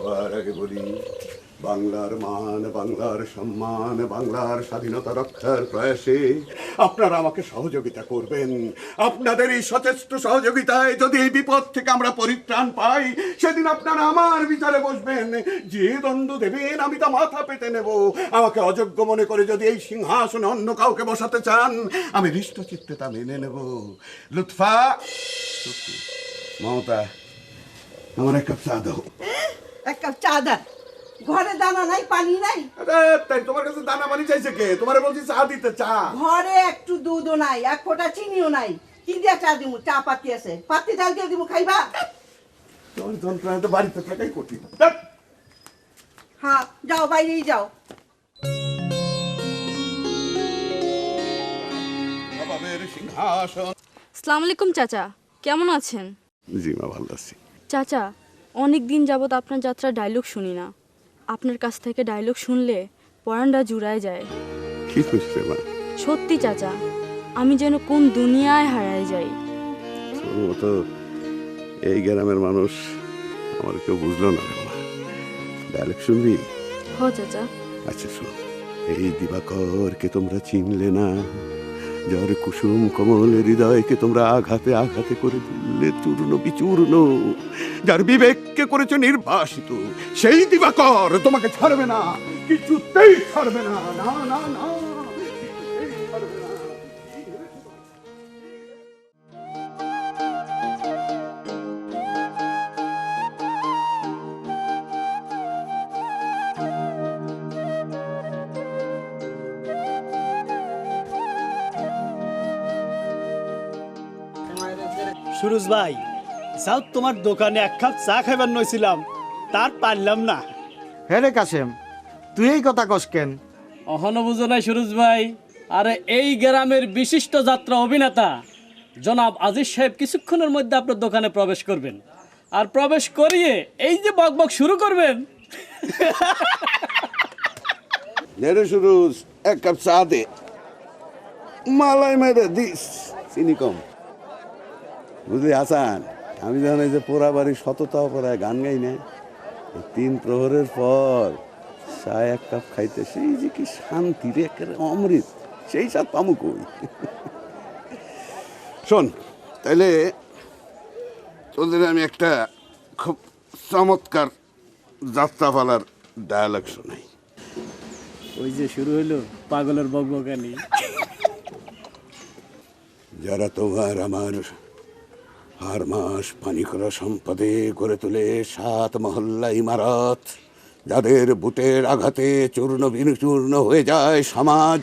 সবার আগে বলি, বাংলার মান, বাংলার সম্মান, বাংলার স্বাধীনতা রক্ষার প্রয়াসে আপনারা আমাকে সহযোগিতা করবেন। আপনাদের এই সচেষ্ট সহযোগিতায় যদি এই বিপদ থেকে আমরা পরিত্রাণ পাই, সেদিন আপনারা আমার বিচারে বসবেন। যে দণ্ড দেবেন আমি তা মাথা পেতে নেব। আমাকে অযোগ্য মনে করে যদি এই সিংহাসনে অন্য কাউকে বসাতে চান, আমি হৃষ্টচিত্তে তা মেনে নেব। লুৎফা, মমতা, আমার এক কাপ চা দাও। এক কাপ চা দেন। ঘরে দানা নাই, পানি নাই। তাই তোমার কাছে দানা পানি চাইছে কে? তোমারে বলছি চা দিতে। চা ঘরে একটু দুধও নাই, এক ফোঁটা চিনিও নাই। কি দিয়া চা দিমু? চা পাতি আছে, পাতি ডাল দিয়ে দিমু, খাইবা? তোমার যন্ত্রণা তো বাড়িতে থাকাই কঠিন। হ্যাঁ, যাও, বাইরেই যাও। সিংহাসন। আসসালামু আলাইকুম চাচা, কেমন আছেন? জি মা, ভালো আছি। চাচা, অনেক দিন যাবত আপনার যাত্রার ডায়লগ শুনি না। আপনার কাছ থেকে ডায়লগ শুনলে পরানটা জুড়ায় যায়। কি খুশি মা? সত্যি চাচা, আমি যেন কোন দুনিয়ায় হারায় যাই। ও তো এই গ্রামের মানুষ, আমার কেউ বুঝলো না রে মা। ডায়লগ শুনবি? হ চাচা। আচ্ছা শোন। এই দিবাকরকে তোমরা চিনলে না, যার কুসুম কমল হৃদয়কে তোমরা আঘাতে আঘাতে করে দিলে চূর্ণ বিচূর্ণ, যার বিবেককে করেছে নির্বাসিত, সেই দিবাকর তোমাকে ছাড়বে না, কিছুতেই ছাড়বে না। না না না, কিছুতেই ছাড়বে না। সুরজ ভাই, যাও তোমার দোকানে এক কাপ চা খাইবার নইছিলাম, তার পারলাম না। হ্যাঁ রে কাশেম, তুই এই কথা কস কেন? অহনো বুঝো নাই সুরজ ভাই, আরে এই গ্রামের বিশিষ্ট যাত্রা অভিনেতা জনাব আজিজ সাহেব কিছুক্ষণের মধ্যে আপনার দোকানে প্রবেশ করবেন, আর প্রবেশ করিয়ে এই যে বকবক শুরু করবেন। রে সুরুজ, এক কাপ চা দে। মালাই মেরে দিস, চিনি কম। বুঝলি হাসান, আমি যখন এই যে পোড়া বাড়ি সততা অপরায় গান গাই না, 3 প্রহরের পর চা এক কাপ খাইতে সেই যে কি শান্তি রে, একেবারে অমৃত, সেই স্বাদ পামু কই। শোন তাইলে তোদের আমি একটা খুব চমৎকার যাত্রাপালার ডায়ালগ শোনাই। ওই যে শুরু হইলো পাগলের বকবকানি। যারা তোমার আমার আর মাস পানি করা সম্পদে গড়ে তোলে 7 মহল্লা ইমারত, যাদের বুটের আঘাতে চূর্ণ বিচূর্ণ হয়ে যায় সমাজ,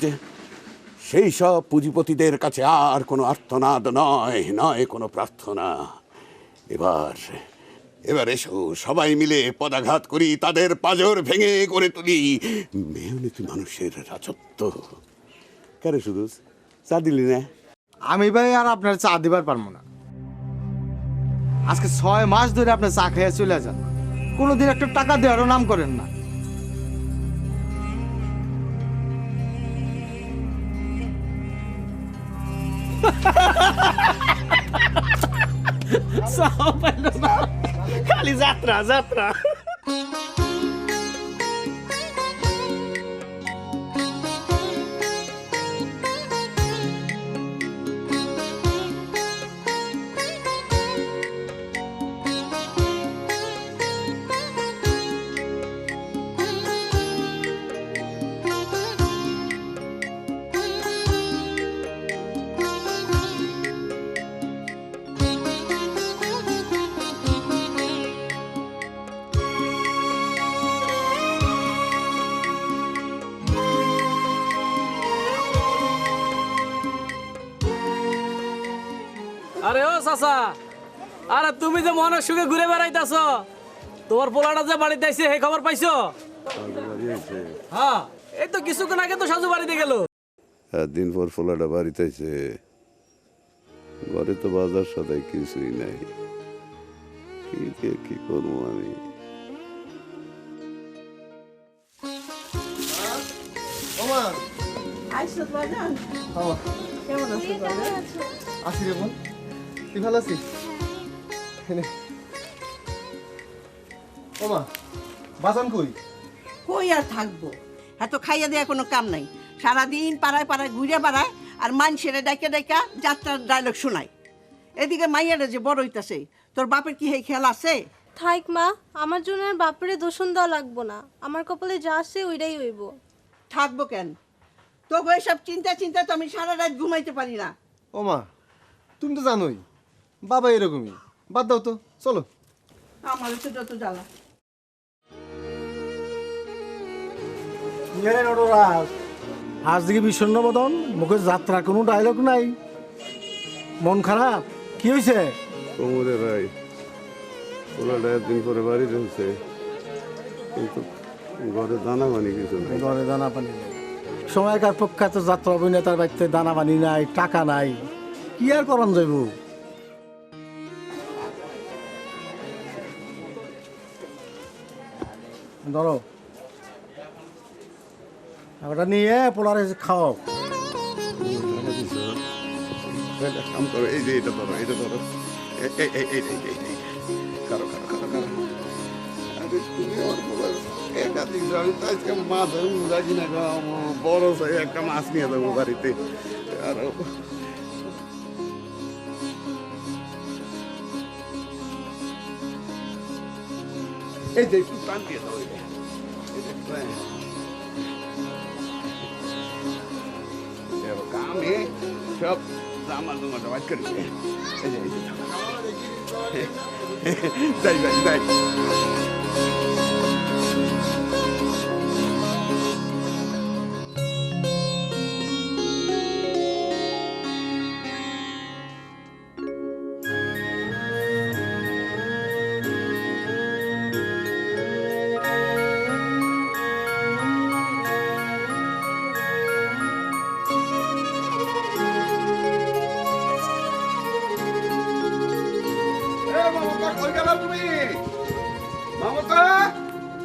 সেই সব পুঁজিপতিদের কাছে আর কোনো আর্তনাদ নয়, নয় কোনো প্রার্থনা। এবার এসো সবাই মিলে পদাঘাত করি, তাদের পাঁজর ভেঙে গড়ে তুলি মেহনতি মানুষের রাজত্ব। কারে শুধু চা দিলি না? আমি ভাই আর আপনার চা দিবার পারবো না। আজকে 6 মাস ধরে আপনি চা খেয়ে চলে যান, কোনোদিন একটা টাকা দেওয়ারও নাম করেন না। খালি যাত্রা যাত্রা। আরে ও চাচা, আরে তুমি যে মনের সুখে ঘুরে বেড়াইতেছ, তোমার পোলাটা যে বাড়িতে আইছে সেই খবর পাইছো? হ্যাঁ, এই তো কিছুক্ষণ আগে তো সাজু বাড়িতে গেল। দিন পর ফোলাটা বাড়িতে আছে, ঘরে তো বাজার সদাই কিছুই নাই, কি করবো আমি। কেমন আছো? আসি রে বোন, তুই ভালো আছিস? ওমা বাজান কই? কই আর থাকবো, এত খাইয়া দেওয়া কোনো কাম নাই। সারাদিন পাড়ায় পাড়ায় ঘুরে বেড়ায় আর মানুষের ডাইকা ডাইকা যাত্রার ডায়লগ শোনায়। এদিকে মাইয়াটা যে বড় হইতাছে, তোর বাপের কি এই খেয়াল আছে? থাইক মা, আমার জন্য আর বাপরে দোষণ দেওয়া লাগবো না, আমার কপালে যা আছে ওইটাই হইব। থাকবো কেন, তোকে এইসব চিন্তা চিন্তা তো আমি সারা রাত ঘুমাইতে পারি না। ও মা, তুমি তো জানোই বাবা এরকমই। বাদ দাও তো, চলো। আমার তো যত জ্বালা। আজ দিকে বিষণ্ণ বদন, মুখে যাত্রার কোনো ডায়লগ নাই, মন খারাপ, কি হয়েছে? কোমরে ভাই, ওলাটা একদিন পরে বাড়ি রয়েছে, কিন্তু ঘরে দানা পানি কিছু নাই। ঘরে দানা পানি নেই, সময়কার প্রখ্যাত যাত্রা অভিনেতার বাড়িতে দানা পানি নাই, টাকা নাই, কি আর করান যাইব? ধরো ওটা নিয়ে পোলারে খাও। কাম করো, এই যে এটা ধরো, এটা ধরো, কারো কারো কারো কারো। আরে তুমি আমার বলার একাধিক আমি তো আজকে মাছ রাজি না, বড় চাই একটা মাছ নিয়ে যাবো বাড়িতে। আর এই যে একটু টান দিয়ে দাও, কামে সব জামা জমাটা বাদ করে যাই ভাই যাই।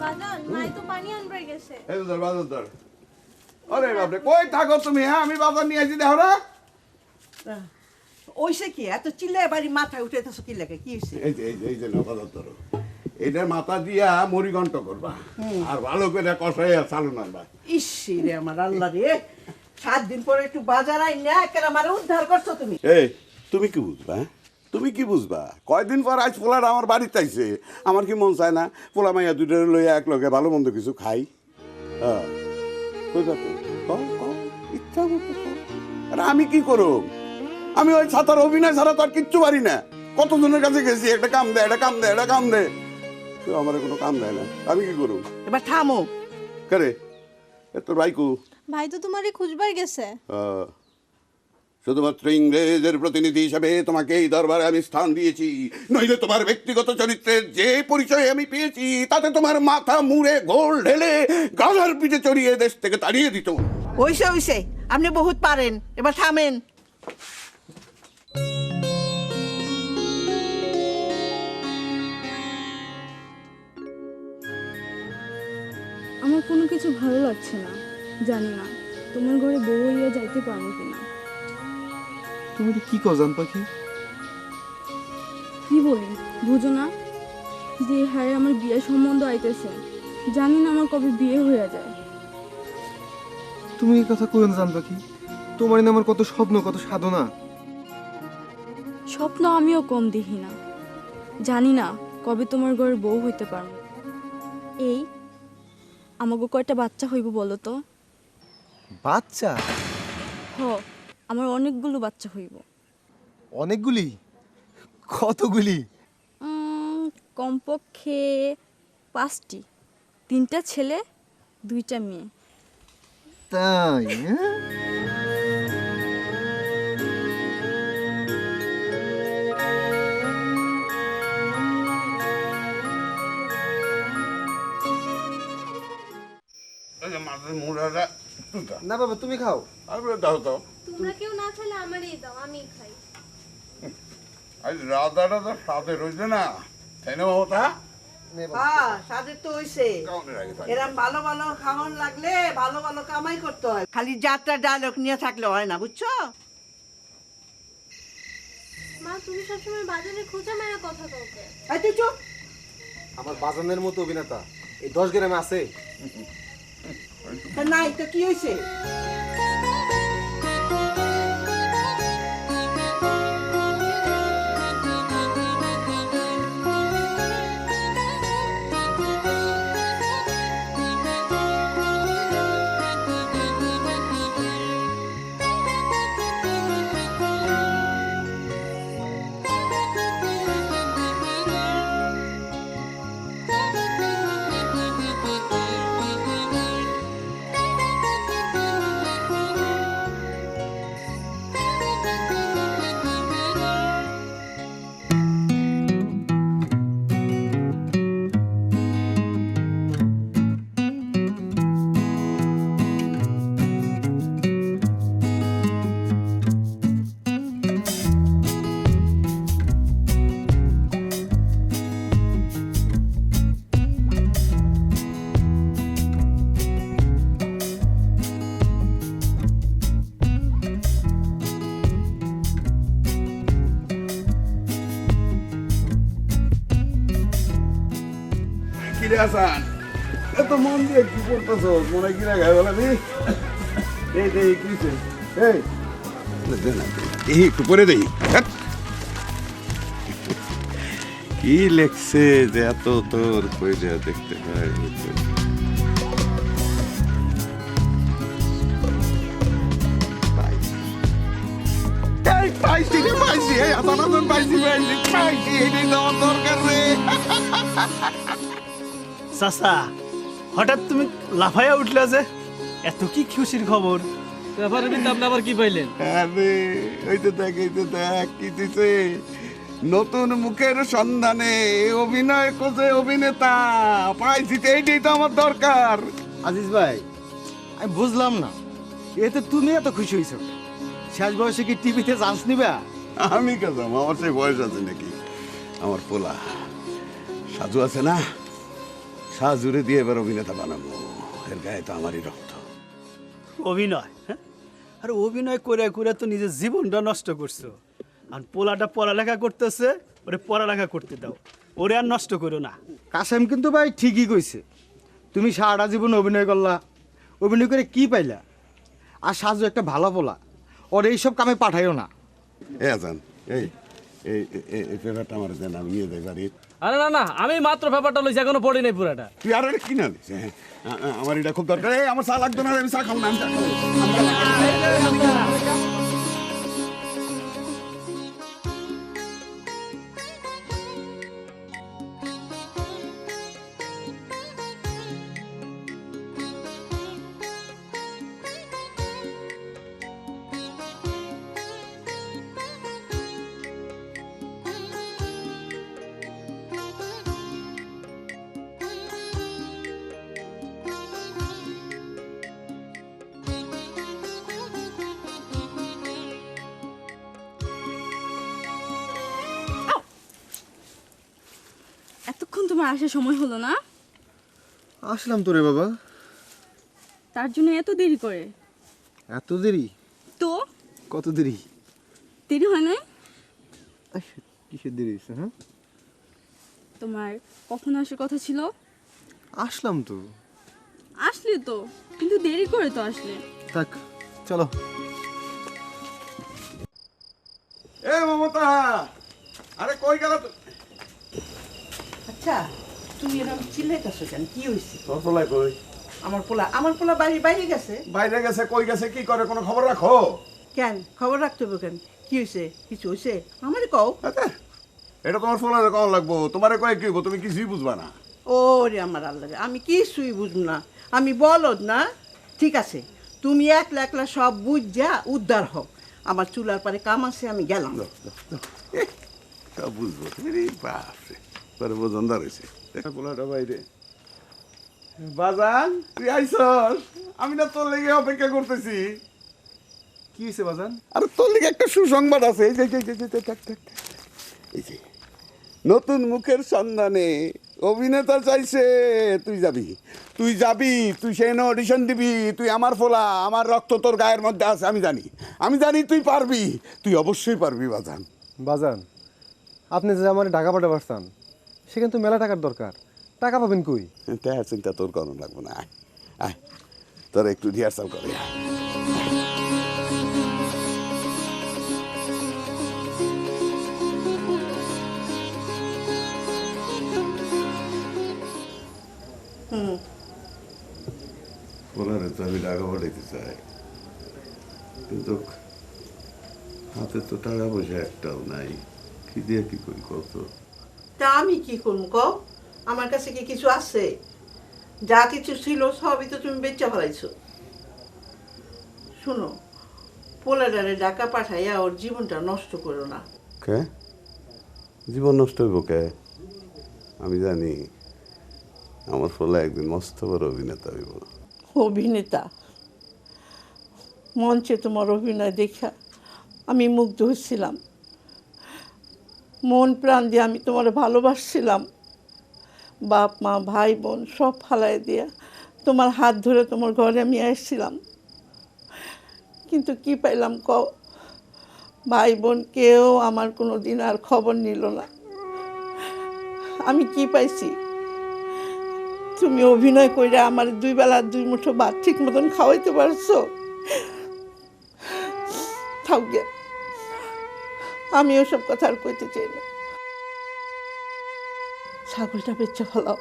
বাজান, মাই তো পানি আনবার গেছে। আরে বাপরে, কই থাকো তুমি? হ্যাঁ, আমি বাজার নিয়ে আসি, দেখো না। ওইসে কি এত চিল্লায় বাড়ি মাথায় উঠেতেছ কি লাগে, কি হয়েছে? এই যে না বাজার ধরো, এটার মাথা দিয়া মুড়িঘণ্ট করবা আর ভালো করে কষাইয়া চালু নাড়বা। ইসি রে আমার আল্লাহ রে, 7 দিন পরে একটু বাজার আই না কেন আমার উদ্ধার করছো তুমি? এই তুমি কি বুঝবা? তুমি কি বুঝবা? কয়দিন পর আজ পোলাটা আমার বাড়িতে আইছে, আমার কি মন চায় না পোলা মাইয়া দুটো লইয়া এক লগে ভালো মন্দ কিছু খাই? হ্যাঁ, কইবা তো, ইচ্ছা মতো কও। আরে আমি কি করব? আমি ওই ছাতার অভিনয় ছাড়া তো আর কিচ্ছু পারি না। কতজনের কাছে গেছি, একটা কাম দে, একটা কাম দে, একটা কাম দে, তো আমার কোনো কাম দেয় না। আমি কি করব? এবার থামো। করে তোর ভাইকু ভাই তো তোমারই খুঁজবার গেছে। শুধুমাত্র ইংরেজের প্রতিনিধি হিসাবে তোমাকে এই দরবারে আমি স্থান দিয়েছি, নইলে তোমার ব্যক্তিগত চরিত্রের যে পরিচয় আমি পেয়েছি তাতে তোমার মাথা মুড়ে গোল ঢেলে গাধার পিঠে চড়িয়ে দেশ থেকে তাড়িয়ে দিত। ওইসে ওইসে আপনি বহুত পারেন, এবার থামেন। আমার কোনো কিছু ভালো লাগছে না, জানি না তোমার ঘরে বউ হইয়া যাইতে পারবো কিনা। তুমি কি কও জান পাখি? কি বলি বুঝো না, যে হারে আমার বিয়ের সম্বন্ধ আইতেছে, জানি না আমার কবে বিয়ে হয়ে যায়। তুমি এই কথা কইও না জান পাখি, তোমার না আমার কত স্বপ্ন, কত সাধনা। স্বপ্ন আমিও কম দেখি না, জানি না কবে তোমার ঘরে বউ হইতে পারবো। এই আমাকে কয়টা বাচ্চা হইব বলো তো? বাচ্চা? হ, আমার অনেকগুলো বাচ্চা হইব। অনেকগুলি? কতগুলি? কমপক্ষে 5টি, 3টা ছেলে 2টা মেয়ে। তাই? না বাবা, তুমি খাও। দাও দাও, তোমরা কেউ না খেলে আমারই দাও, আমিই খাই। আজ রাধা রাধা সাথে রয়েছে না, তাই না বাবা? হ্যাঁ, সাদের তো হইছে। এরম ভালো ভালো খাওয়ান লাগলে ভালো ভালো কামাই করতে হয়, খালি যাত্রা ডায়লগ নিয়ে থাকলে হয় না, বুঝছো? মা, তুমি সবসময় বাজারে খোঁজা মেরা কথা কাউকে। এই তুই চুপ। আমার বাজানের মতো অভিনেতা এই 10 গ্রামে আছে? নাই তো কি হয়েছে? কিরে হাসান, এত মন দিয়ে কি করতেছ? মনে কি না গায়ে বলাবি? এই দেই কিছে, এই এই একটু পরে দেই। কি লেখছে যে এত তোর কইলে দেখতে হয়? পাইছি রে, পাইছি। এই হাসান হাসান পাইছি, পাইছি, পাইছি। এটাই তো আমার দরকার রে। চাচা, হঠাৎ তুমি লাফাইয়া উঠলে যে, এত কি খুশির খবর? ব্যাপারের ভিতরে আপনি আবার কি পাইলেন? আরে ওই তো দেখ, এই তো দেখ কি দিছে, নতুন মুখের সন্ধানে অভিনয় করছে অভিনেতা। পাইছি তো, এইটাই তো আমার দরকার। আজিজ ভাই, আমি বুঝলাম না, এতে তুমি এত খুশি হইছো? শেষ বয়সে কি টিভিতে চান্স নিবা? আমি কাজাম, আমার সেই বয়স আছে নাকি? আমার পোলা সাজু আছে না, সাজুরে দিয়ে এবার অভিনেতা বানাবো। এর গায়ে তো আমারই রক্ত। অভিনয়, হ্যাঁ? আর অভিনয় করে করে তো নিজের জীবনটা নষ্ট করছো। আর পোলাটা পড়ালেখা করতেছে, ওরে পড়ালেখা করতে দাও, ওরে আর নষ্ট করো না। কাসেম কিন্তু ভাই ঠিকই কইছে, তুমি সারাটা জীবন অভিনয় করলা, অভিনয় করে কি পাইলা? আর সাজু একটা ভালো পোলা, ওর এইসব কামে পাঠাইও না। এ আজান, এই এই এই পেপারটা আমার দেন, আমি নিয়ে যাই বাড়ি। আরে না না, আমি মাত্র ব্যাপারটা লইছি, এখনো পড়ি নাই পুরাটা। তুই আর এটা কিনা দিস? আমার এটা খুব দরকার। এই আমার চা লাগতো না, আমি চা খাবো না, আমি চা খাবো না। এতক্ষণ তোমার আসার সময় হলো না? আসলাম তো রে বাবা। তার জন্য এত দেরি করে? এত দেরি? তো কত দেরি? দেরি হয় নাই? কিসের দেরি হয়েছে? হ্যাঁ, তোমার কখন আসার কথা ছিল? আসলাম তো। আসলে তো, কিন্তু দেরি করে তো আসলে। থাক, চলো। এ মমতা, আরে কই গেল? আচ্ছা, তুমি এরকম চিল্লাইতেছো কেন? কি হয়েছে? তোর পোলাই কই? আমার পোলা বাইরে গেছে। বাইরে গেছে? কই গেছে? কি করে? কোনো খবর রাখো? কেন খবর রাখতে হবে কেন? কি হয়েছে? কিছু হয়েছে? আমারই কও। আচ্ছা, এটা তোমার ফোলারে কম লাগবো, তোমারে কয়ে কি হইবো? তুমি কিছুই বুঝবা না। ও রে আমার আল্লাহ রে, আমি কিছুই বুঝব না, আমি বলদ না। ঠিক আছে, তুমি একলা একলা সব বুঝা উদ্ধার হও। আমার চুলার পারে কাম আছে, আমি গেলাম। সব বুঝবো। বাপরে, পরে বোঝনদার হয়েছে পোলাটা বাইরে। বাজান, তুই আইসস? আমি না তোর লেগে অপেক্ষা করতেছি। কি হয়েছে বাজান? আর তোর লেগে একটা সুসংবাদ আছে। এই যে এই যে নতুন মুখের সন্ধানে অভিনেতা চাইছে। তুই যাবি, তুই যাবি, তুই সেখানে অডিশন দিবি। তুই আমার ফোলা, আমার রক্ত তোর গায়ের মধ্যে আছে। আমি জানি তুই পারবি, তুই অবশ্যই পারবি বাজান। বাজান, আপনি যে আমার ঢাকা পাঠা পারছেন, সেখানে তো মেলা টাকার দরকার। টাকা পাবেন কই? টাকার চিন্তা তোর কোনো লাগবে না। আয় আয়, তোর একটু রিহার্সাল করে আয়। ওনারে তো আমি টাকা পাঠাইতে চাই, কিন্তু হাতে তো টাকা পয়সা একটাও নাই। কি দিয়ে কি করি কত? তা আমি কি করবো কও? আমার কাছে কি কিছু আছে? যা কিছু ছিল সবই তো তুমি বেচা ফেলাইছো। শোনো, পোলাডারে টাকা পাঠাইয়া ওর জীবনটা নষ্ট করো না। কে জীবন নষ্ট হইব কে? আমি জানি আমার ফলে একদিন মস্ত বড় অভিনেতা হইব। অভিনেতা? মঞ্চে তোমার অভিনয় দেখা আমি মুগ্ধ হচ্ছিলাম, মন প্রাণ দিয়ে আমি তোমার ভালোবাসছিলাম। বাপ মা ভাই বোন সব ফালাই দিয়া তোমার হাত ধরে তোমার ঘরে আমি আসছিলাম, কিন্তু কি পাইলাম কও? ভাই বোন কেউ আমার কোনো দিন আর খবর নিল না। আমি কি পাইছি? তুমি অভিনয় কইরা আমার 2 বেলা 2 মুঠো ভাত ঠিক মতন খাওয়াইতে পারছো? থাক গে, আমি ওসব কথা আর কইতে চাই না। ছাগলটা বেচে ফেলাও।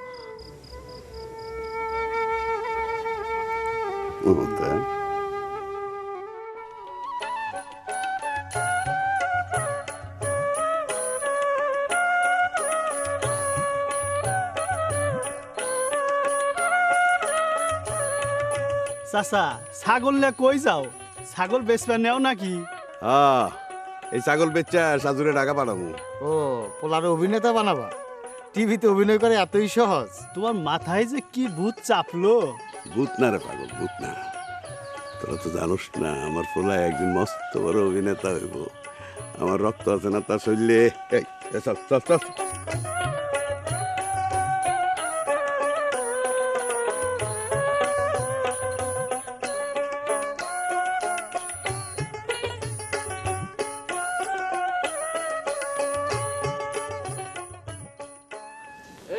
ও তাই? চাচা, ছাগল নিয়ে কই যাও? ছাগল বেচবা নেও নাকি? হ্যাঁ, এই ছাগল বেচা সাজুরে টাকা পাঠাবো। ও, পোলারে অভিনেতা বানাবা? টিভিতে অভিনয় করে এতই সহজ? তোমার মাথায় যে কি ভূত চাপলো! ভূত না রে পাগল, ভূত না। তোরা তো জানোস না আমার ফলে একদিন মস্ত বড় অভিনেতা হইব। আমার রক্ত আছে না তার শরীরে। এই চল চল চল।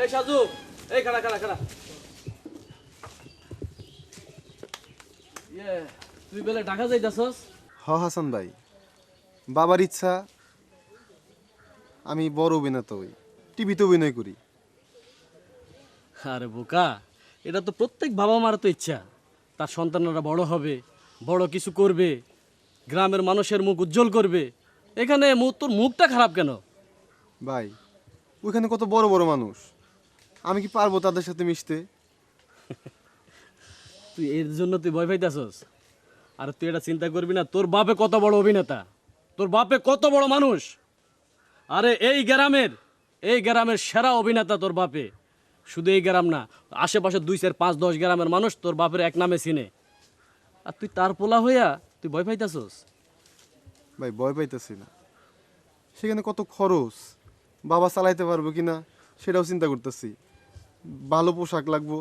এই সাজু, এই খাড়া খাড়া খাড়া। তুই বেলে ঢাকা যাইতাছস? হাসান ভাই, বাবার ইচ্ছা আমি বড় অভিনেতা হই, টিভিতে অভিনয় করি। আরে বোকা, এটা তো প্রত্যেক বাবা মার তো ইচ্ছা তার সন্তানরা বড় হবে, বড় কিছু করবে, গ্রামের মানুষের মুখ উজ্জ্বল করবে। এখানে তোর মুখটা খারাপ কেন? ভাই, ওইখানে কত বড় বড় মানুষ, আমি কি পারবো তাদের সাথে মিশতে? তুই এর জন্য তুই ভয় পাইতাছস? আর তুই এটা চিন্তা করবি না, তোর বাপে কত বড় অভিনেতা, তোর বাপে কত বড় মানুষ। আরে এই গ্রামের সেরা অভিনেতা তোর বাপে। শুধু এই গ্রাম না, আশেপাশে 2, 4, 5, 10 গ্রামের মানুষ তোর বাপের এক নামে চিনে। আর তুই তার পোলা হইয়া তুই ভয় পাইতাছস? ভাই, ভয় পাইতেছি না, সেখানে কত খরচ, বাবা চালাইতে পারবো কিনা সেটাও চিন্তা করতেছি। ভালো পোশাক লাগবো,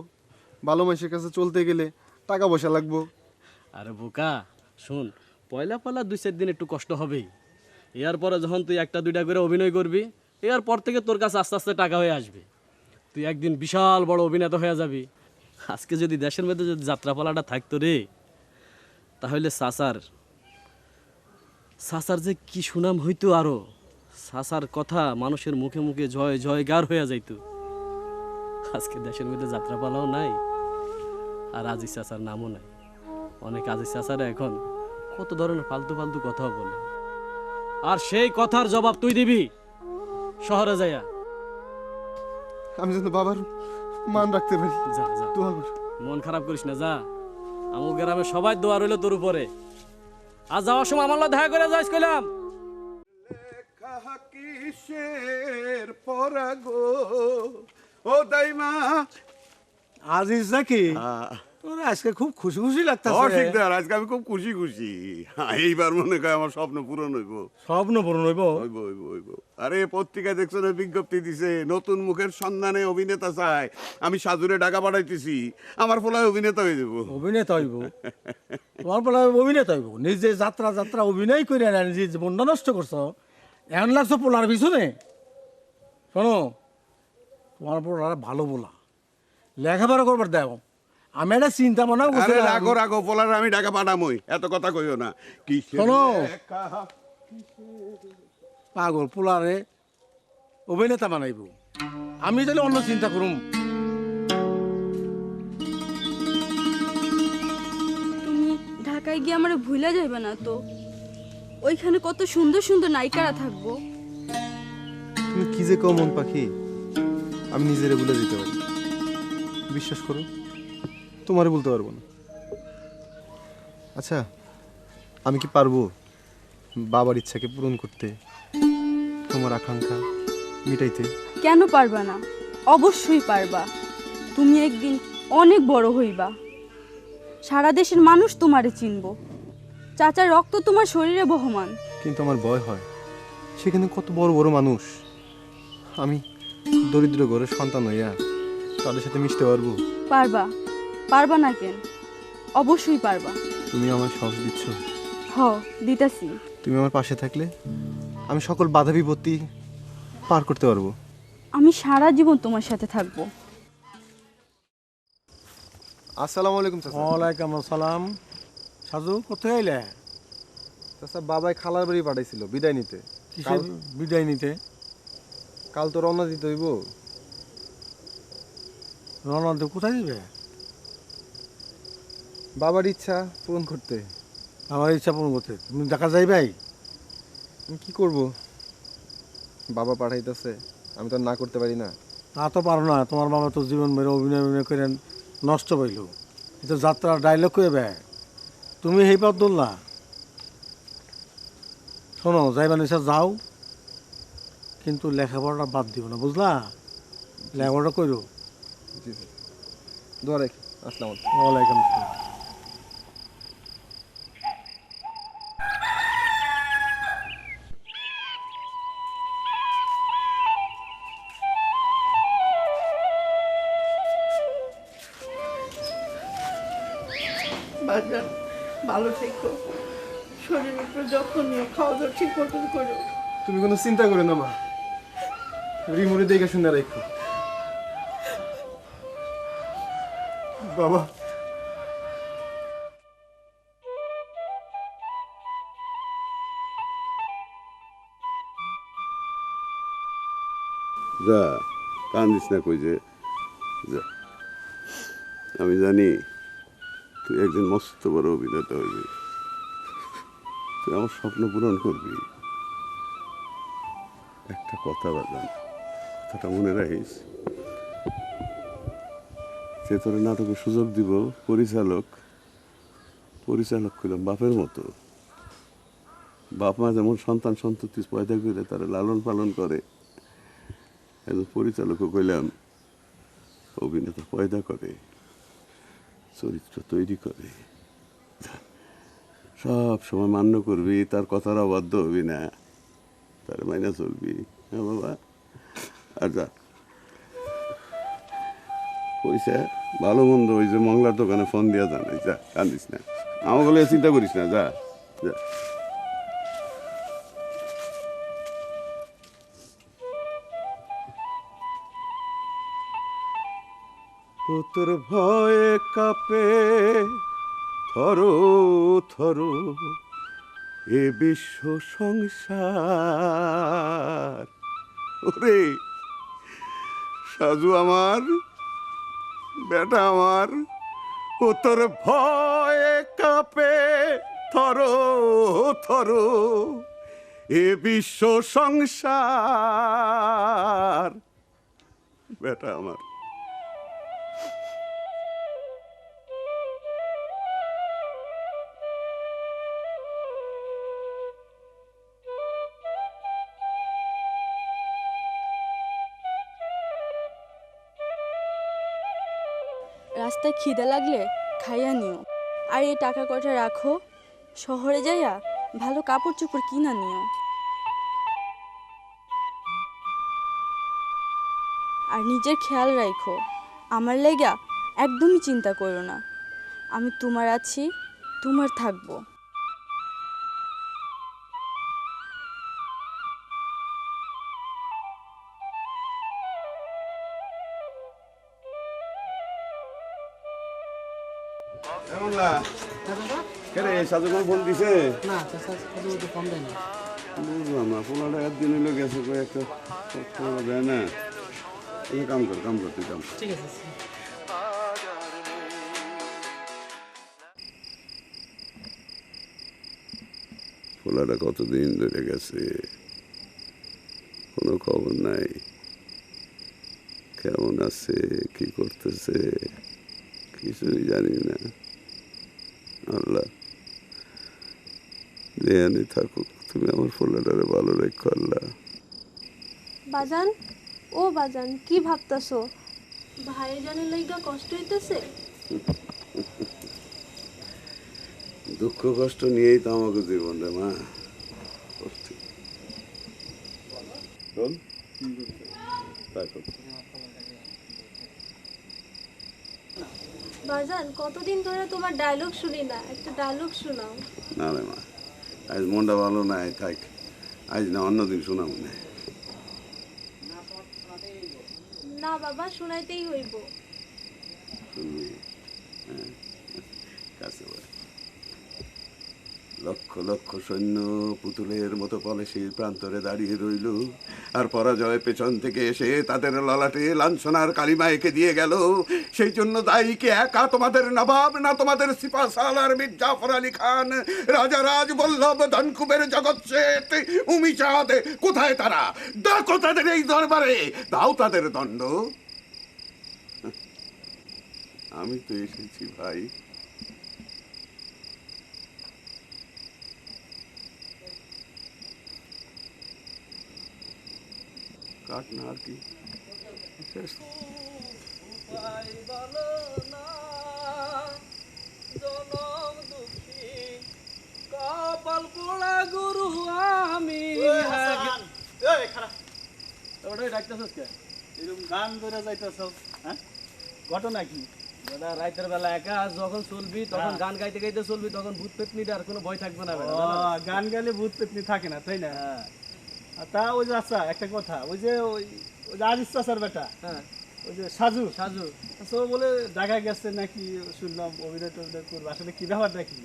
ভালো মানুষের কাছে চলতে গেলে টাকা পয়সা লাগবো। আরে বোকা শুন, পয়লা 2-4 দিন একটু কষ্ট হবেই। এর পরে যখন তুই 1-2টা করে অভিনয় করবি, এর পর থেকে তোর কাছে আস্তে আস্তে টাকা হয়ে আসবে। তুই একদিন বিশাল বড় অভিনেতা হয়ে যাবি। আজকে যদি দেশের মধ্যে যদি যাত্রাপালাটা থাকতো রে, তাহলে সাসার যে কি সুনাম হইতো, আরো সাসার কথা মানুষের মুখে মুখে জয় জয়গার হয়ে যাইতো। আজকে দেশের মধ্যে যাত্রাপালাও নাই, আর আজিজ চাচার নামও নাই। অনেক আজিজ চাচারা এখন কত ধরনের ফালতু ফালতু কথাও বলে, আর সেই কথার জবাব তুই দিবি শহরে যাইয়া। আমি যেন বাবার মান রাখতে পারি। যা যা, দোয়া কর। মন খারাপ করিস না, যা। আমু গ্রামে সবাই দোয়া রইল তোর উপরে। আর যাওয়ার সময় আমার লগে দেখা করে যাইস কইলাম। কিসের পরাগো ও দাইমা? আজিজ নাকি? তোর আজকে খুব খুশি খুশি লাগতাছে। অসিকদার, আজকে আমি খুব খুশি খুশি। এইবার মনে হয় আমার স্বপ্ন পূরণ হইব। স্বপ্ন পূরণ হইব? হইব হইব হইব। আরে পত্রিকায় দেখছো না, বিজ্ঞপ্তি দিছে নতুন মুখের সন্ধানে অভিনেতা চায়। আমি সাজুরে টাকা পাঠাইতেছি, আমার ফলায় অভিনেতা হয়ে যাবো। অভিনেতা হইব? তোমার বলা অভিনেতা হইব? নিজে যাত্রা যাত্রা অভিনয় করে না, নিজে জীবনটা নষ্ট করছো, এখন লাগছো পোলার পিছনে। শোনো, তোমার পোলার ভালো বলা, লেখাপড়া করবার দেও আমি একটা চিন্তা মনে আরে করছিলাম। রাগো রাগো পোলার আমি ঢাকা পাঠামই, এত কথা কইও না। কি শোনো। পাগল পোলারে অভিনেতা বানাইব, আমি তাহলে অন্য চিন্তা করুম। তুমি ঢাকায় গিয়ে আমার ভুলে যাইবে না তো? ওইখানে কত সুন্দর সুন্দর নায়িকারা থাকবো। তুমি কি যে কও মন পাখি, আমি নিজেরে ভুলে যেতে পারি। বিশ্বাস করো, তোমারে বলতে পারবো না। আচ্ছা, আমি কি পারবো বাবার ইচ্ছাকে পূরণ করতে, তোমার আকাঙ্ক্ষা মিটাইতে? কেন পারবা না? অবশ্যই পারবা। তুমি একদিন অনেক বড় হইবা, সারা দেশের মানুষ তোমারে চিনব, চাচার রক্ত তোমার শরীরে বহমান। কিন্তু আমার ভয় হয়, সেখানে কত বড় বড় মানুষ, আমি দরিদ্র ঘরের সন্তান হইয়া তাদের সাথে মিশতে পারবো? পারবা, পারবা না কেন? অবশ্যই পারবা। তুমি আমার সাহস দিচ্ছ? হ, দিতাছি। তুমি আমার পাশে থাকলে আমি সকল বাধা বিপত্তি পার করতে পারবো। আমি সারা জীবন তোমার সাথে থাকবো। আসসালামু আলাইকুম চাচা। ওয়ালাইকুম আসসালাম। সাজু কোথায় আইলে? চাচা, বাবাই খালার বাড়ি পাঠাইছিল বিদায় নিতে। কিসের বিদায় নিতে? কাল তো রওনা দিতে হইব। রওনা দিয়ে কোথায় দিবে? বাবার ইচ্ছা পূরণ করতে। আমার ইচ্ছা পূরণ করতে তুমি ঢাকা যাইবাই? আমি কি করব, বাবা পাঠাইতেছে, আমি তো আর না করতে পারি না। তা তো পারো না, তোমার বাবা তো জীবন মেরে অভিনয় করে নষ্ট পাইল। এটা যাত্রা ডায়লগ করে ব্যয়, তুমি সেই পথ ধরলা। শোনো, যাইবা নিশা যাও, কিন্তু লেখাপড়াটা বাদ দিব না, বুঝলা? লেখাপড়া করো। জি স্যার, দোয়া রাখি। আসসালামু আলাইকুম। ওয়ালাইকুম আসসালাম। বাজার ভালো থেকো, শরীরের উপর যত্ন নিও, খাওয়া দাওয়া ঠিক মতন করো। তুমি কোনো চিন্তা করো না মা, রিমুরে দেখে শুনে রাখো। বাবা, যা কান্দিস না, কই যে যা। আমি জানি তুই একদিন মস্ত বড় অভিনেতা হইবি, তুই আমার স্বপ্ন পূরণ করবি। একটা কথা বাজান, কথাটা মনে রাখিস, সে তোর নাটকের সুযোগ দিব, পরিচালক করলাম বাপের মতো। বাপ মা যেমন সন্তান সন্ততি পয়দা করে তারা লালন পালন করে, একজন পরিচালকও কইলাম অভিনেতা পয়দা করে, চরিত্র তৈরি করে। সব সময় মান্য করবি, তার কথার অবাধ্য হবি না, তার মাইনা চলবি। হ্যাঁ বাবা, আর যা পয়সা ভালো মন্দ ওই যে মংলার দোকানে ফোন দিয়া জানাই, যা কান্দিস না, আমাকে বলে চিন্তা করিস না, যা যা। ও তোর ভয়ে কাঁপে থরো থরো এ বিশ্ব সংসার। ওরে সাজু আমার, বেটা আমার, ও তোর ভয়ে কাঁপে থরো থরো এ বিশ্ব সংসার। বেটা আমার, রাস্তায় খিদে লাগলে খাইয়া নিও, আর এই টাকা কটা রাখো, শহরে যাইয়া ভালো কাপড় চোপড় কিনা নিও। আর নিজের খেয়াল রাখো, আমার লেগা একদমই চিন্তা করো না, আমি তোমার আছি, তোমার থাকবো। বাংলা কেরে সাজু ফোন দিছে না চাচা ফোন দেয় না। বুঝলাম না, পোলাটা একদিন হইলো গেছে একটা দেয় না। কাম কর তুই কাম। ঠিক আছে। পোলাটা কতদিন ধরে গেছে, কোনো খবর নাই। কেমন আছে, কি করতেছে, কিছুই জানি না। আল্লাহ যেখানে থাকুক, তুমি আমার পোলাটারে ভালো রেখো আল্লাহ। বাজান, ও বাজান, কি ভাবতাছো? ভাইয়ের জানের লাইগা কষ্ট হইতেছে? দুঃখ কষ্ট নিয়েই তো আমাকে জীবন রে মা। বাজান, কতদিন ধরে তোমার ডায়লগ শুনি না, একটা ডায়লগ শোনাও। না রে মা, আজ মনটা ভালো নাই, থাক। আজ না অন্যদিন শোনা মনে। না বাবা, শোনাইতেই হইব। শুনবি? হ্যাঁ, কাছে বল। লক্ষ লক্ষ সৈন্য পুতুলের মতো পলাশির প্রান্তরে দাঁড়িয়ে রইল, আর পরাজয় পেছন থেকে এসে তাদের ললাটে লাঞ্ছনার কালিমা এঁকে দিয়ে গেল। সেই জন্য দায়ী কি একা তোমাদের নবাব, না তোমাদের সিপা সালার মীর জাফর আলী খান, রাজা রাজ বল্লভ, ধনকুবের জগৎ শেঠ, উমিচাঁদ? কোথায় তারা? দেখো তাদের এই দরবারে, দাও তাদের দণ্ড। আমি তো এসেছি ভাই। কাট না আর কি শেষ। কপাল পোড়া গুরু আমি। গান ধরে যাইতেছ, হ্যাঁ? ঘটনা কি? দাদা, রাতের বেলা একা যখন চলবি তখন গান গাইতে গাইতে চলবি, তখন ভূত পেতনির আর কোনো ভয় থাকবে না। গান গাইলে ভূত পেতনি থাকে না, তাই না? তা ওই যে আচ্ছা একটা কথা, ওই যে আজিজ চাচার বেটা, হ্যাঁ, ওই যে সাজু সাজু আচ্ছা, ও বলে দেখা গেছে নাকি, শুনলাম অভিনয় টভিনয় করবে। আসলে কি ব্যাপার নাকি,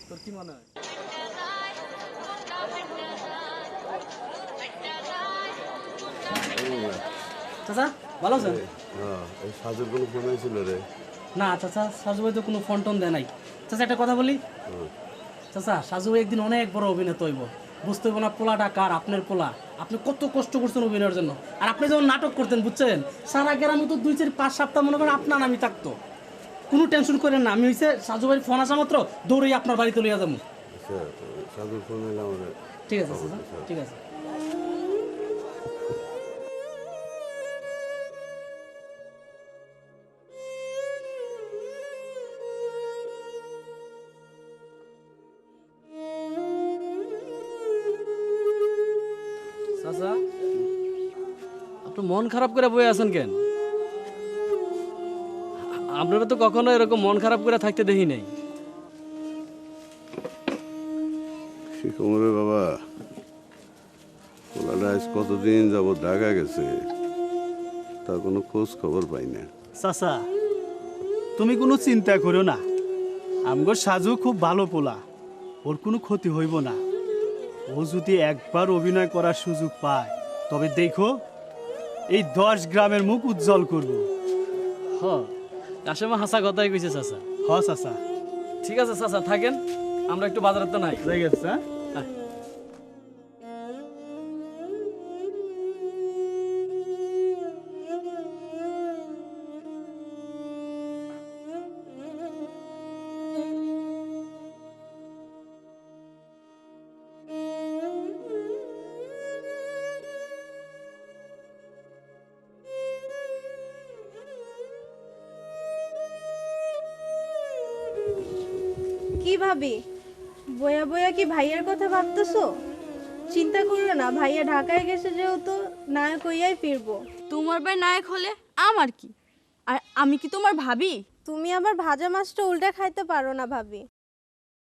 তোর কি মনে হয়? চাচা ভালো আছেন? সাজুর কোনো ফোন হয়েছিল রে? না চাচা, সাজু ভাই তো কোনো ফোন টোন দেয় নাই। চাচা একটা কথা বলি, চাচা সাজু ভাই একদিন অনেক বড় অভিনেতা হইব। বুঝতে হইব না পোলাটা কার, আপনার পোলা। আপনি কত কষ্ট করছেন অভিনয়ের জন্য। আর আপনি যখন নাটক করতেন, বুঝছেন, সারা গ্রামে তো 2-4-5 সপ্তাহ মনে করেন আপনার নামই থাকতো। কোনো টেনশন করেন না, আমি হয়েছে সাজু ভাইয়ের ফোন আসা মাত্র দৌড়েই আপনার বাড়িতে লইয়া যাবো। সাজুর ফোন এলে আমাদের। ঠিক আছে চাচা, ঠিক আছে। চাচা, আপনি মন খারাপ করে বয়ে আছেন কেন? আপনারা তো কখনো এরকম মন খারাপ করে থাকতে দেখি নাই। শিখমরে বাবা, পোলাটা আজ কতদিন যাবত ঢাকা গেছে, তার কোনো খোঁজ খবর পাই না। চাচা তুমি কোনো চিন্তা করো না, আমগো সাজু খুব ভালো পোলা, ওর কোনো ক্ষতি হইব না। ও যদি একবার অভিনয় করার সুযোগ পায়, তবে দেখো এই 10 গ্রামের মুখ উজ্জ্বল করবো। হ, কাশেমা হাসা কথাই কইছে চাচা। হ চাচা। ঠিক আছে চাচা, থাকেন, আমরা একটু বাজারে তো নাই। ঠিক আছে, হ্যাঁ? কি ভাবি, বয়া বয়া কি ভাইয়ের কথা ভাবতেছো? চিন্তা করো না, ভাইয়া ঢাকায় গেছে যেহেতু নায়ক হইয়াই ফিরবো। তোমার ভাই নায়ক হলে আমার কি? আর আমি কি তোমার ভাবি? তুমি আবার ভাজা মাছটা উল্টা খাইতে পারো না ভাবি।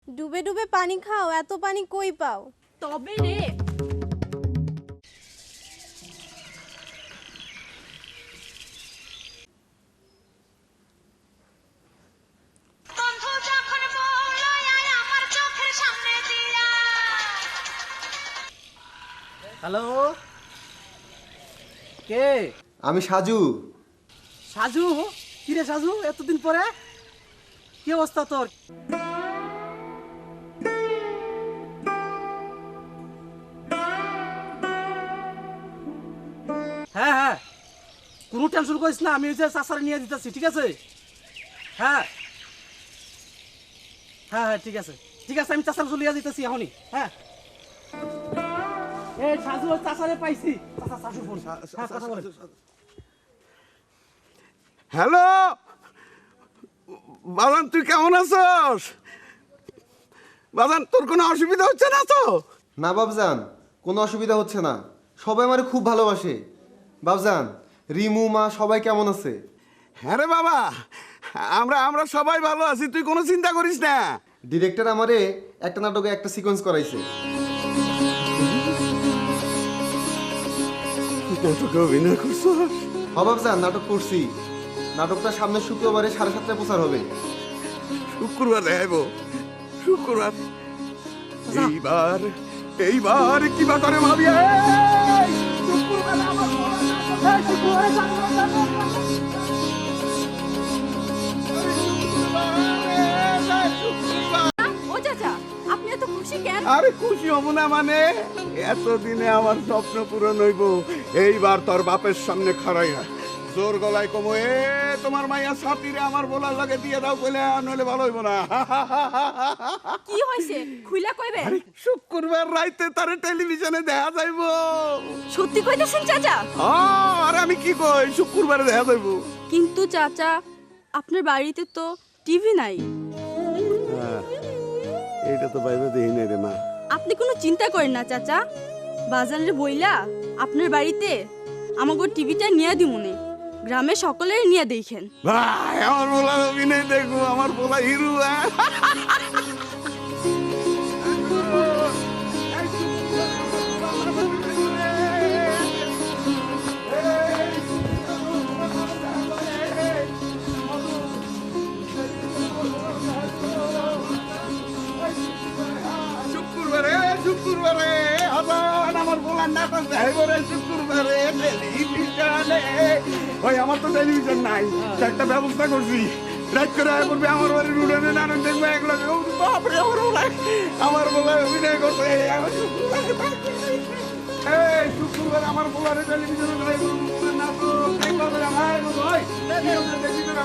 ডুবে ডুবে পানি খাও, এত পানি কই পাও? তবে রে, হ্যালো, কে? আমি সাজু। সাজু? কিরে সাজু, এতদিন পরে? কি অবস্থা তোর? হ্যাঁ হ্যাঁ, কোনো টেনশন করিস না, আমি ওই যে চাচারে নিয়ে দিতেছি, ঠিক আছে? হ্যাঁ হ্যাঁ হ্যাঁ, ঠিক আছে ঠিক আছে, আমি চাচার চলিয়া দিতেছি এখনই। হ্যাঁ, এই সাজু ওই চাচারে পাইছি। চাচা, সাজু ফোন। হ্যাঁ, কথা বলেন। হ্যালো বাজান, তুই কেমন আছস? বাজান, তোর কোনো অসুবিধা হচ্ছে না তো? না বাবজান, কোনো অসুবিধা হচ্ছে না, সবাই আমারে খুব ভালোবাসে। বাবজান, রিমু মা সবাই কেমন আছে? হ্যাঁ রে বাবা, আমরা আমরা সবাই ভালো আছি, তুই কোনো চিন্তা করিস না। ডিরেক্টর আমারে একটা নাটকে একটা সিকোয়েন্স করাইছে। নাটকে অভিনয় করছস? বাবজান, নাটক করছি। নাটকটা সামনের শুক্রবারে 7:30টায় প্রচার হবে। শুক্রবার দেখাইব? শুক্রবার? এইবার এইবার কি বা করে ভাবি? শুক্রবার আমার শুক্রবারে ও চাচা, আপনি এত খুশি কেন? আরে খুশি হব না মানে, এতদিনে আমার স্বপ্ন পূরণ হইব। এইবার তোর বাপের সামনে খাড়াইয়া জোর গলায় কমো, এ তোমার মাইয়া সাথীরে আমার বলার লাগে দিয়ে দাও, কইলে নইলে ভালো হইব না। কি হইছে, খুইলা কইবে? আরে শুক্রবার রাইতে তারে টেলিভিশনে দেখা যাইব। সত্যি কইতেছেন চাচা? আরে আমি কি কই, শুক্রবারে দেখা যাইব। কিন্তু চাচা, আপনার বাড়িতে তো টিভি নাই। এইটা তো ভাইবে দেখি নাই রে মা। আপনি কোনো চিন্তা করেন না চাচা, বাজারে বইলা আপনার বাড়িতে আমাকে টিভিটা নিয়ে দিমুনে, গ্রামে সকলের নিয়ে দেখেন। ভাই, আমার বলা অভিনয় দেখবো, আমার বলা হিরো। শুক্রবারে শুক্রবারে আবার আমার বলার নাটক দেখাইব রে শুক্রবারে টেলিভিশনে। ওই আমার তো টেলিভিশন নাই, একটা ব্যবস্থা করছি। রাত করে আয় করবে আমার বাড়ির উড়ানে নাটক দেখবো একলগে। বাপরে, আমার বলায় অভিনয় করছে। এই শুক্রবার আমার বলারে টেলিভিশনে দেখাইব নাটক দেখবে। ভাই দেখি তো না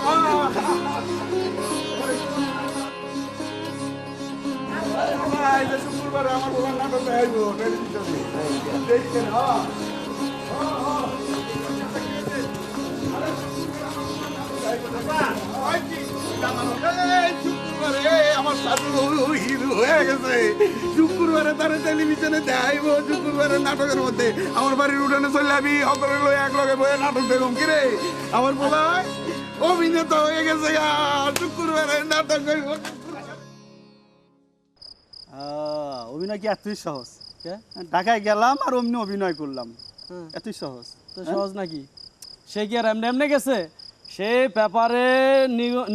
ভাই, শুক্রবারে আমার বলার নাটক দেখাইব টেলিভিশনে, দেখছেন? আমার সাথে হিরো হয়ে গেছে। শুক্রবারে তারা টেলিভিশনে দেখাইব, শুক্রবারে নাটকের মধ্যে আমার বাড়ির উঠানে চলে আমি সকলে লই এক লগে বয়ে নাটক দেখুন। কিরে আমার বলা অভিনেতা হয়ে গেছে। শুক্রবারে নাটক হইব। অভিনয় কি এতই সহজ? ঢাকায় গেলাম আর অমনি অভিনয় করলাম, এতই সহজ? তো সহজ নাকি? সে কি আর এমনি এমনি গেছে? সে পেপারে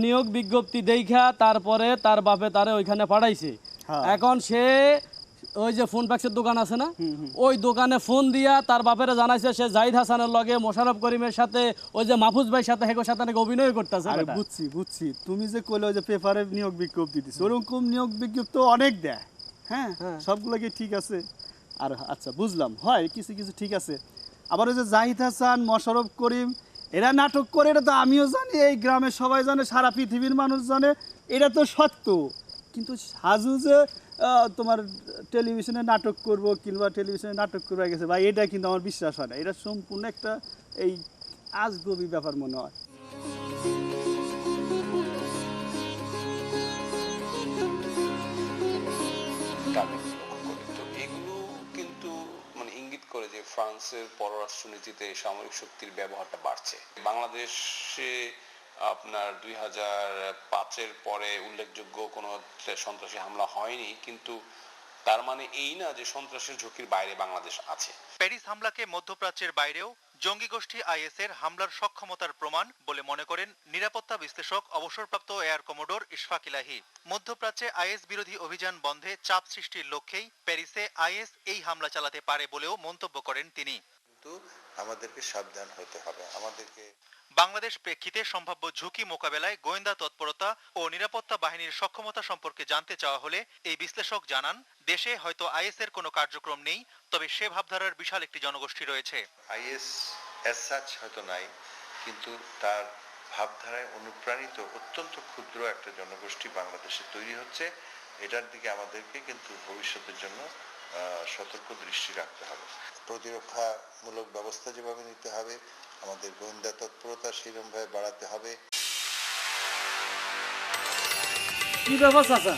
নিয়োগ বিজ্ঞপ্তি দেখা তারপরে তার বাপে তারে ওইখানে পাঠাইছে। এখন সে ওই যে ফোন প্যাক্সের দোকান আছে না, ওই দোকানে ফোন দিয়া তার বাপেরে জানাইছে সে জাহিদ হাসানের লগে, মোশাররফ করিমের সাথে, ওই যে মাহফুজ ভাইয়ের সাথে, হেগোর সাথে নাকি অভিনয় করতেছে। আরে বুঝছি বুঝছি, তুমি যে কইলে ওই যে পেপারে নিয়োগ বিজ্ঞপ্তি দিচ্ছে, ওরকম নিয়োগ বিজ্ঞপ্তি অনেক দেয়। হ্যাঁ, সবগুলো কি ঠিক আছে? আর আচ্ছা বুঝলাম, হয় কিছু কিছু ঠিক আছে। আবার ওই যে জাহিদ হাসান, মোশাররফ করিম এরা নাটক করে, এটা তো আমিও জানি, এই গ্রামে সবাই জানে, সারা পৃথিবীর মানুষ জানে, এটা তো সত্য। কিন্তু সাজু যে তোমার টেলিভিশনে নাটক করব কিংবা টেলিভিশনে নাটক করবে গেছে ভাই, এটা কিন্তু আমার বিশ্বাস হয় না। এটা সম্পূর্ণ একটা এই আজগবি ব্যাপার মনে হয়। তো এগুলো কিন্তু মানে ইঙ্গিত করে যে ফ্রান্সের পররাষ্ট্রনীতিতে সামরিক শক্তির ব্যবহারটা বাড়ছে। বাংলাদেশে আপনার 2005-এর পরে উল্লেখযোগ্য কোনো সন্ত্রাসী হামলা হয়নি, কিন্তু তার মানে এই না যে সন্ত্রাসের ঝুঁকির বাইরে বাংলাদেশ আছে। প্যারিস হামলাকে মধ্যপ্রাচ্যের বাইরেও জঙ্গি গোষ্ঠী আইএসের হামলার সক্ষমতার প্রমাণ বলে মনে করেন নিরাপত্তা বিশ্লেষক অবসরপ্রাপ্ত এয়ার কমোডোর ইশফাক ইলাহি। মধ্যপ্রাচ্যে আইএস বিরোধী অভিযান বন্ধে চাপ সৃষ্টির লক্ষ্যেই প্যারিসে আইএস এই হামলা চালাতে পারে বলেও মন্তব্য করেন তিনি। কিন্তু আমাদেরকে সাবধান হতে হবে। বাংলাদেশ প্রেক্ষিতে সম্ভাব্য ঝুঁকি মোকাবেলায় গোয়েন্দা তৎপরতা ও নিরাপত্তা বাহিনীর সক্ষমতা সম্পর্কে জানতে চাওয়া হলে এই বিশ্লেষক জানান, দেশে হয়তো আইএস এর কোনো কার্যক্রম নেই, তবে সে ভাবধারার বিশাল একটি জনগোষ্ঠী রয়েছে। আইএস এজ সাচ হয়তো নাই, কিন্তু তার ভাবধারায় অনুপ্রাণিত অত্যন্ত ক্ষুদ্র একটা জনগোষ্ঠী বাংলাদেশে তৈরি হচ্ছে। এটার দিকে আমাদেরকে কিন্তু ভবিষ্যতের জন্য সতর্ক দৃষ্টি রাখতে হবে। প্রতিরক্ষামূলক ব্যবস্থা যেভাবে নিতে হবে, আমাদের গোয়েন্দা তৎপরতা সেরকমভাবে বাড়াতে হবে। কি ব্যাপার চাচা,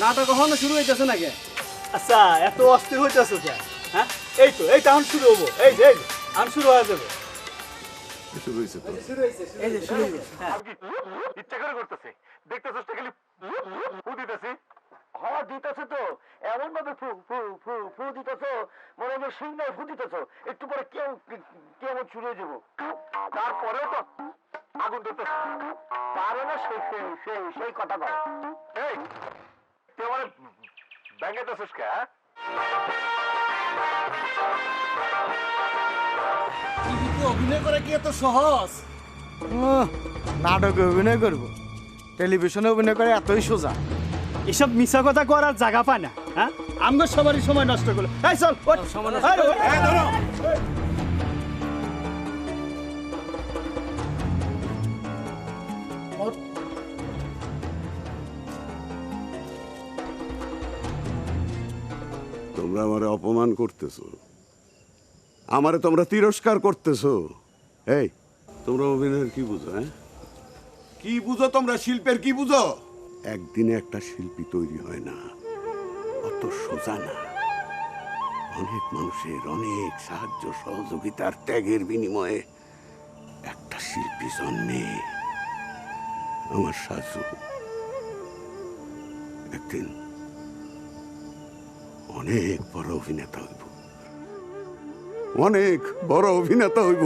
নাটক কখনো শুরু হইতেছে নাকি? আচ্ছা, এত অস্থির হইতেছো কেন? হ্যাঁ, এই তো এই টাউন শুরু হবো, এই যে আন শুরু হয়ে যাবে। শুরু হয়েছে তো। এই যে শুরু হইছে। হ্যাঁ, ইচ্ছা করে করতেছে, দেখতেছস খালি ফু দিতেছে। হওয়া দিতেছে তো এমন ভাবে ফু ফু ফু ফু দিতেছ, মনে হয় সিংহ ফু দিতেছ, একটু পরে কেমন শুরু হয়ে যাবো। তারপরেও তো আগুন ধরতেছে, পারে না সেই কথা বলে। এই তুই আমার ব্যাঙ্গাইতেছিস কে? অভিনয় করা কি এত সহজ? নাটকে অভিনয় করব, টেলিভিশনে অভিনয় করে এতই সোজা? এসব মিছা কথা করার জায়গা পায় না। হ্যাঁ, আমগো সবারই সময় নষ্ট করলো। এই চল, ওঠ। এই ধরো। তোমরা আমারে অপমান করতেছো, আমারে তোমরা তিরস্কার করতেছো। এই তোমরা অভিনয়ের কি বুঝো? হ্যাঁ, কি বুঝো তোমরা? শিল্পের কি বুঝো? একদিনে একটা শিল্পী তৈরি হয় না, অত সোজা না। অনেক মানুষের অনেক সাহায্য সহযোগিতার ত্যাগের বিনিময়ে একটা শিল্পী জন্মে। আমার সাজু একদিন অনেক বড় অভিনেতা হইব, অনেক বড় অভিনেতা হইব।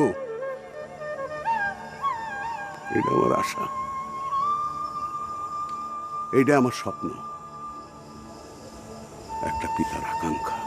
এটা আমার আশা, এটা আমার স্বপ্ন, একটা পিতার আকাঙ্ক্ষা।